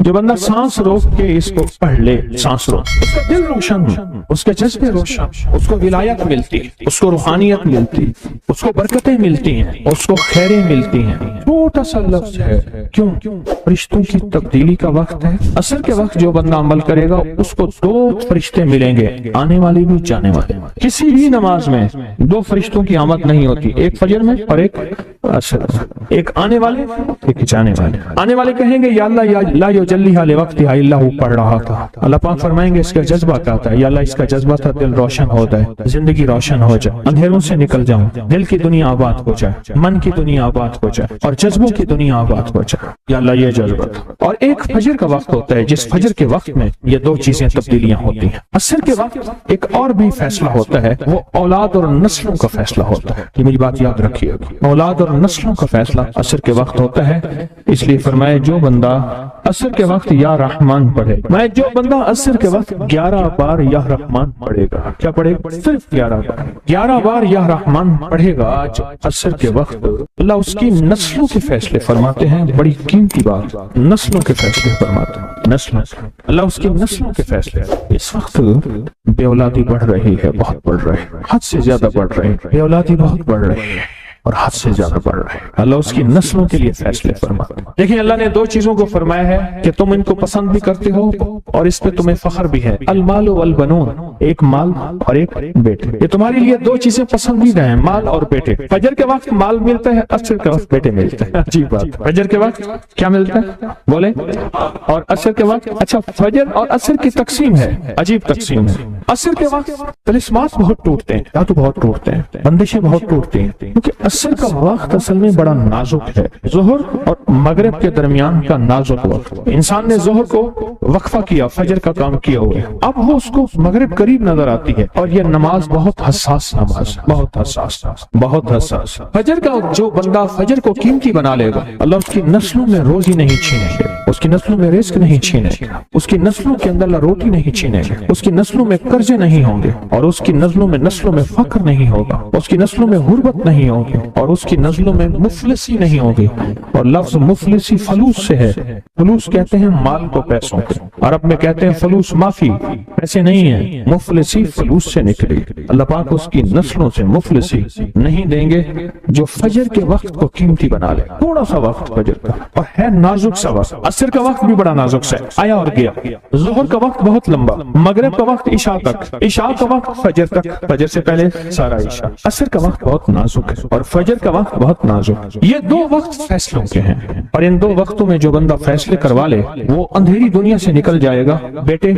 جو بندہ سانس روک کے اس کو پڑھ لے، سانس روک، اس کا دل روشن، اس کے جذبے روشن، اس کو ولایت ملتی، اس کو روحانیت ملتی، اس کو برکتیں ملتی ہیں، اس کو خیریں ملتی ہیں۔ چھوٹا سا لفظ ہے، کیوں؟ فرشتوں کی تبدیلی کا وقت ہے۔ عصر کے وقت جو بندہ عمل کرے گا اس کو 2 فرشتے ملیں گے، آنے والے بھی جانے والے۔ کسی بھی نماز میں 2 فرشتوں کی آمد نہیں ہوتی، ایک فجر میں اور ایک عصر میں، ایک آنے والے ایک جانے والے۔ آنے والے کہیں گے یا اللہ یا لا یجلیھا لوقتھا الا ہو، پڑھ رہا تھا، اللہ پاک فرمائیں گے اس کا جذبہ کیا تھا؟ یا اللہ اس کا جذبہ تھا دل روشن ہو جائے، زندگی روشن ہو جائے، اندھیروں سے نکل جاؤں، دل کی دنیا آباد ہو جائے، من کی دنیا آباد ہو جائے اور جذبوں کی دنیا آباد ہو جائے، یا اللہ یہ جذبہ تھا۔ اور ایک فجر کا وقت ہوتا ہے جس فجر کے وقت میں یہ 2 چیزیں تبدیلیاں ہوتی ہیں۔ عصر کے وقت ایک اور بھی فیصلہ ہوتا ہے، وہ اولاد اور نسلوں کا فیصلہ ہوتا ہے۔ یہ میری بات یاد رکھیے، اولاد اور نسلوں کا فیصلہ عصر کے وقت ہوتا ہے۔ اس لیے فرمایا جو بندہ عصر کے وقت یا رحمان پڑھے، میں جو بندہ عصر کے وقت 11 بار یا رحمان پڑھے گا، کیا پڑھے گا؟ صرف 11 بار یا رحمان پڑھے گا عصر کے وقت، اللہ اس کی نسلوں کے فیصلے فرماتے ہیں۔ بڑی قیمتی بات، نسلوں کے فیصلے فرماتے ہیں، نسلوں، اللہ اس کی نسلوں کے فیصلے۔ اس وقت بے اولادی بڑھ رہی ہے، بہت بڑھ رہی ہے، حد سے زیادہ بڑھ رہی ہے، بے اولادی بہت بڑھ رہی ہے اور حد سے زیادہ بڑھ رہے ہیں۔ اللہ اس کی نسلوں کے لیے فیصلے فرماتا ہے۔ دیکھیں اللہ نے 2 چیزوں کو فرمایا ہے کہ تم ان کو پسند بھی کرتے ہو اور اس پہ تمہیں فخر بھی ہے، المال والبنون، ایک مال اور ایک بیٹے۔ یہ تمہارے لیے 2 چیزیں پسندیدہ ہیں، مال اور بیٹے۔ فجر کے وقت مال ملتا ہے، عصر کے وقت بیٹے ملتے ہیں۔ عجیب بات، فجر کے وقت کیا ملتا ہے بولے، اور عصر کے وقت، اچھا فجر اور عصر کی تقسیم ہے، عجیب تقسیم ہے۔ عصر کے وقت طلسمات بہت ٹوٹتے ہیں، جادو بہت ٹوٹتے ہیں، بندشیں بہت ٹوٹتی ہیں، کیونکہ عصر کا وقت اصل میں بڑا نازک ہے، ظہر اور مغرب کے درمیان کا نازک وقت۔ انسان نے ظہر کو وقفہ کیا، فجر کا کام کیا ہوا ہے، اب وہ اس کو مغرب قریب نظر آتی ہے، اور یہ نماز بہت حساس نماز، بہت حساس، بہت حساس۔ فجر کا جو بندہ فجر کو قیمتی بنا لے گا، اللہ اس کی نسلوں میں روزی نہیں چھینے گا، اس کی نسلوں میں رزق نہیں چھینے گا، اس کی نسلوں کے اندر اللہ روٹی نہیں چھینے گا، اس کی نسلوں میں قرضے نہیں ہوں گے، اور اس کی نسلوں میں فقر نہیں ہوگا، اس کی نسلوں میں غربت نہیں ہوگی، اور اس کی نسلوں میں مفلسی نہیں ہوگی۔ اور لفظ مفلسی فلوس سے ہے، فلوس کہتے ہیں مال کو پیسوں کو، عرب میں کہتے ہیں فلوس معافی، پیسے نہیں ہیں، مفلسی فلوس سے نکلی۔ اللہ پاک اس کی نسلوں سے مفلسی نہیں دیں گے جو فجر کے وقت کو قیمتی بنا لے۔ تھوڑا سا وقت فجر کا، اور ہے نازک سا وقت، عصر کا وقت بھی بڑا نازک سا ہے، آیا اور گیا۔ ظہر کا وقت بہت لمبا، مغرب کا وقت عشاء تک، عشاء کا وقت فجر تک، فجر سے پہلے سارا عشاء۔ عصر کا وقت بہت نازک ہے اور فجر کا وقت بہت نازک۔ یہ 2 وقت فیصلوں کے ہیں، اور ان 2 وقتوں میں جو بندہ فیصلے کروا لے وہ اندھیری دنیا سے نکل جائے گا، بیٹے،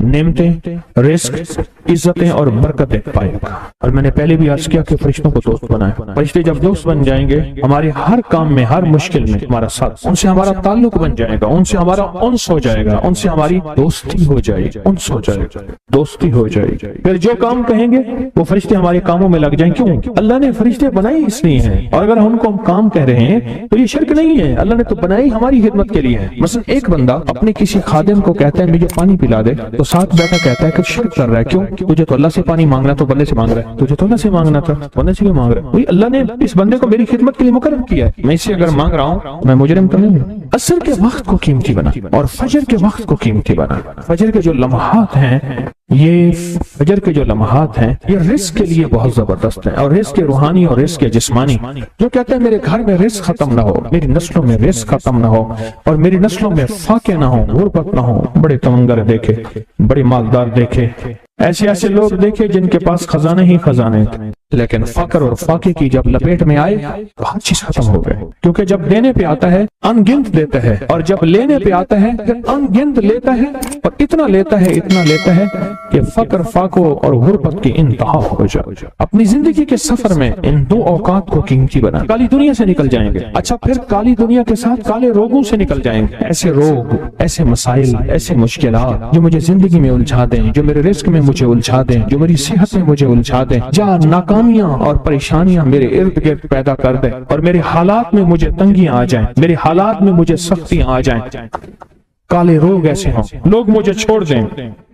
نعمتیں، رزق، عزتیں اور برکتیں پائے گا۔ اور میں نے پہلے بھی عرض کیا کہ فرشتوں کو دوست بنائے، فرشتے جب دوست بن جائیں گے ہمارے ہر کام میں، ہر مشکل میں ہمارا ساتھ، ان سے ہمارا تعلق بن جائے گا، ان سے ہمارا انس ہو جائے گا، ان سے ہماری دوستی ہو جائے گی، انس ہو جائے گا، دوستی ہو جائے گی۔ پھر جو کام کہیں گے وہ فرشتے ہمارے کاموں میں لگ جائیں۔ کیوں؟ اللہ نے فرشتے بنائے اس لیے ہیں، اور اگر ہم کو ہم کام کہہ رہے ہیں تو یہ شرک نہیں ہے، اللہ نے تو بنائی ہماری خدمت کے لیے ہے۔ مثلا ایک بندہ اپنے کسی خادم کو کہتا ہے مجھے پانی پلا دے، تو ساتھ بیٹھا کہتا ہے کہ شرک کر رہا ہے۔ کیوں؟ تجھے تو اللہ سے پانی مانگنا تو بندے سے مانگ رہا ہے، تجھے تو اللہ سے مانگنا تھا، بندے سے کیوں مانگ رہا ہے؟ وہی اللہ نے اس بندے کو میری خدمت کے لیے مقرر کیا ہے، میں اس سے اگر مانگ رہا ہوں میں مجرم تو نہیں ہوں۔ عصر کے وقت کو قیمتی بنا اور فجر کے وقت کو قیمتی بنا۔ فجر کے جو لمحات ہیں، یہ فجر کے جو لمحات ہیں یہ رزق کے لیے بہت زبردست ہیں، اور رزق روحانی اور رزق جسمانی۔ جو کہتے ہیں میرے گھر میں رزق ختم نہ ہو، میری نسلوں میں رزق ختم نہ ہو، اور میری نسلوں میں فاقے نہ ہو، غربت نہ ہو، بڑے تمنگر دیکھے، بڑے مالدار دیکھے، ایسے لوگ دیکھے جن کے پاس خزانے ہی خزانے تھے، لیکن فقر اور فاقے کی جب لپیٹ میں آئے تو ہر چیز ختم ہو گئے۔ کیونکہ جب دینے پہ آتا ہے ان گنت دیتا ہے، اور جب لینے پہ آتا ہے پھر ان گنت لیتا ہے، اور اتنا لیتا ہے کہ فقر، فاقوں اور غربت کی انتہا ہو جائے۔ اپنی زندگی کے سفر میں ان 2 اوقات کو قیمتی بنا، کالی دنیا سے نکل جائیں گے، اچھا پھر کالی دنیا کے ساتھ کالے روگوں سے نکل جائیں گے۔ ایسے روگ، ایسے مسائل، ایسے مشکلات جو مجھے زندگی میں الجھا دیں، جو میرے رزق میں مجھے الجھا دیں، جو میری صحت میں مجھے الجھا دیں، جہاں ناکامیاں اور پریشانیاں میرے ارد گرد پیدا کر دیں، اور میرے حالات میں مجھے تنگیاں آ جائیں، میرے حالات میں مجھے سختیاں آ جائیں، کالے روگ ایسے ہوں، لوگ مجھے چھوڑ دیں،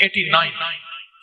89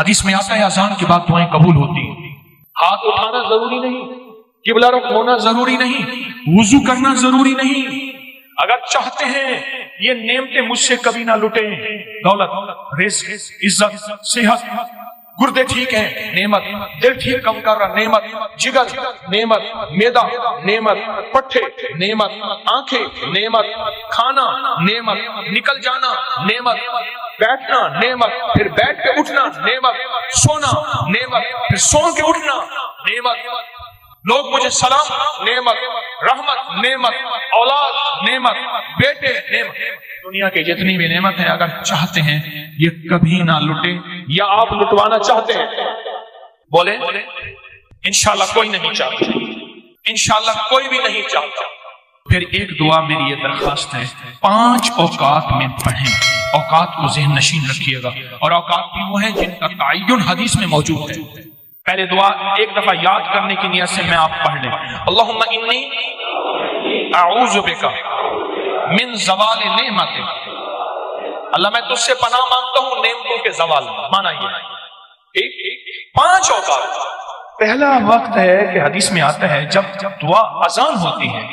حدیث میں آتا ہے اذان کے بعد دعائیں قبول ہوتی ہیں. ہاتھ اٹھانا ضروری نہیں, قبلہ رخ ہونا ضروری نہیں, وضو کرنا ضروری نہیں. اگر چاہتے ہیں یہ نعمتیں مجھ سے کبھی نہ لٹیں, دولت, رزق, عزت, صحت, گردے ٹھیک ہیں نعمت, دل ٹھیک کم کر رہا نعمت, جگر نعمت, معدہ نعمت, پٹھے نعمت, آنکھیں نعمت, کھانا نعمت, نکل جانا نعمت, بیٹھنا نعمت, پھر بیٹھ کے اٹھنا نعمت, سونا نعمت, پھر سو کے اٹھنا نعمت, لوگ مجھے سلام نعمت, رحمت نعمت, اولاد نعمت, بیٹے نعمت. دنیا کے جتنی بھی نعمت ہیں اگر چاہتے ہیں یہ کبھی نہ لٹے, یا آپ لٹوانا چاہتے ہیں بولے انشاءاللہ کوئی نہیں چاہتا, انشاءاللہ کوئی بھی نہیں چاہتا. پھر ایک دعا میری یہ درخواست ہے, 5 اوقات میں پڑھیں. اوقات کو ذہن نشین رکھیے گا, اور اوقات بھی وہ ہیں جن کا تعین حدیث میں موجود ہے. پہلے دعا ایک دفعہ یاد کرنے کی نیت سے میں آپ پڑھ لیں. اللہم انی اعوذ بک من زوال نعمت, اللہ میں تجھ سے پناہ مانگتا ہوں نعمتوں کے زوال. مانا یہ 5 اوقات. پہلا وقت ہے کہ حدیث میں آتا ہے جب دعا اذان ہوتی ہے,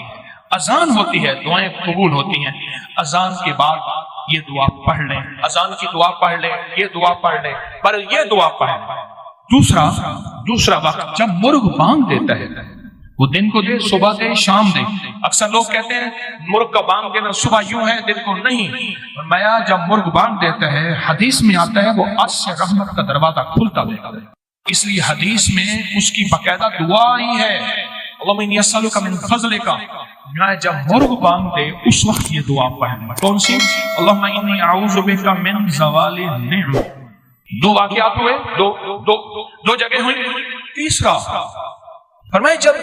اذان ہوتی ہے دعائیں قبول ہوتی ہیں. اذان کے بعد یہ دعا پڑھ لیں, اذان کی دعا پڑھ لیں, یہ دعا پڑھ لیں, پر یہ دعا پڑھیں. دوسرا وقت جب مرغ بانگ دیتا ہے, وہ دن کو دے, صبح دے, شام دے. اکثر لوگ کہتے ہیں مرغ کا بانگ دینا صبح یوں ہے دن کو نہیں. فرمایا جب مرغ بانگ دیتا ہے حدیث میں آتا ہے وہ عرش سے رحمت کا دروازہ کھلتا دیتا ہے. اس لیے حدیث میں اس کی باقاعدہ دعا ہی ہے, اللہم انی اسألک من فضلک. جب مرغ بانگ دے اس وقت یہ دعا پڑھیں. کون سی؟ اللہم انی اعوذ بک من زوال نعمت. 2 واقعات ہوئے, دو جگہ ہوئی. تیسرا فرمائے جب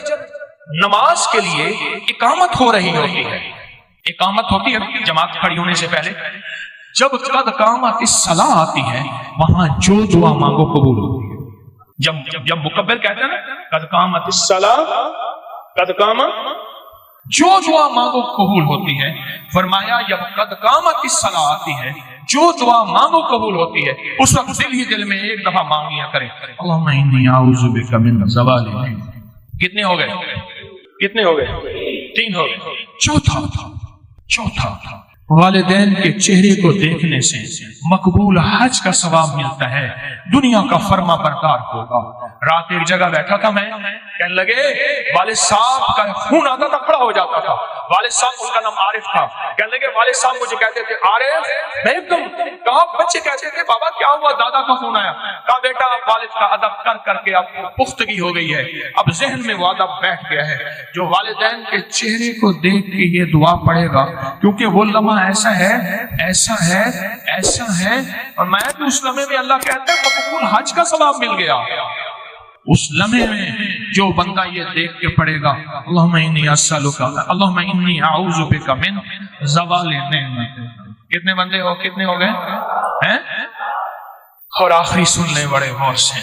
نماز کے لیے اقامت ہو رہی ہوتی ہے, اقامت ہوتی ہے جماعت کھڑی ہونے سے پہلے, جب قد قامت الصلاۃ آتی ہے وہاں جو دعا مانگو قبول ہوتی ہے. جب مکبر کہتے ہیں نا قد قامت الصلاۃ, قد قامت, جو دعا مانگو قبول ہوتی ہے. فرمایا جب قد قامت الصلاۃ آتی ہے جو دعا مانگو قبول ہوتی ہے اس وقت دل ہی دل میں ایک دفعہ مانگیا کریں اللہم انی اعوذ بک من زوال نعمت. کتنے ہو گئے؟ 3 ہو گئے. چوتھا والدین کے چہرے کو دیکھنے سے مقبول حج کا ثواب ملتا ہے, دنیا کا فرما بردار ہوگا. رات ایک جگہ بیٹھا تھا میں, کہنے لگے والد صاحب کا خون آتا تھا, کھڑا ہو جاتا تھا. والد صاحب, ان کا نام عارف تھا, کہنے لگے والد صاحب مجھے کہتے تھے عارف. میں ایک دم کہا, بچے کہتے تھے بابا کیا ہوا, دادا کا خون آیا. کہا بیٹا اب والد کا ادب کر کر کے اب پختگی ہو گئی ہے, اب ذہن میں وہ ادب بیٹھ گیا ہے. جو والدین کے چہرے کو دیکھ کے یہ دعا پڑھے گا, کیونکہ وہ لمحہ ایسا ہے, اور میں بھی اس لمحے میں اللہ کہتا ہے مقبول حج کا ثواب مل گیا. اس لمحے میں جو بندہ یہ دیکھ کے پڑھے گا اللہم انی اسألک, اللہم انی اعوذ بک من زوال نعمت. کتنے بندے ہو, کتنے ہو گئے ہیں؟ اور آخری سن لیں بڑے غور سے,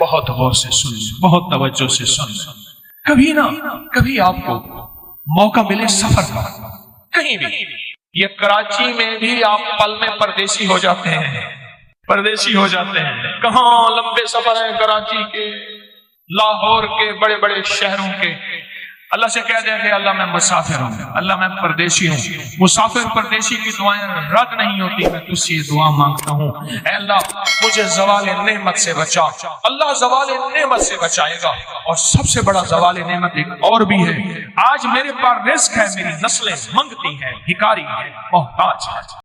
بہت غور سے سن لیں, بہت توجہ سے سن لیں. کبھی نہ کبھی آپ کو موقع ملے سفر کا کہیں بھی, یہ کراچی میں بھی آپ پل میں پردیسی ہو جاتے ہیں, کہاں لمبے سفر ہیں کراچی کے, لاہور کے, بڑے بڑے شہروں کے. اللہ سے کہہ دیں کہ اللہ میں مسافر ہوں, اللہ میں پردیسی ہوں. مسافر پردیسی کی دعائیں رد نہیں ہوتی. میں تجھ سے یہ دعا مانگتا ہوں, اے اللہ مجھے زوال نعمت سے بچا. اللہ زوال نعمت سے بچائے گا. اور سب سے بڑا زوال نعمت ایک اور بھی ہے, آج میرے پاس رزق ہے, میری نسلیں منگتی ہیں, بھکاری ہیں, محتاج ہیں.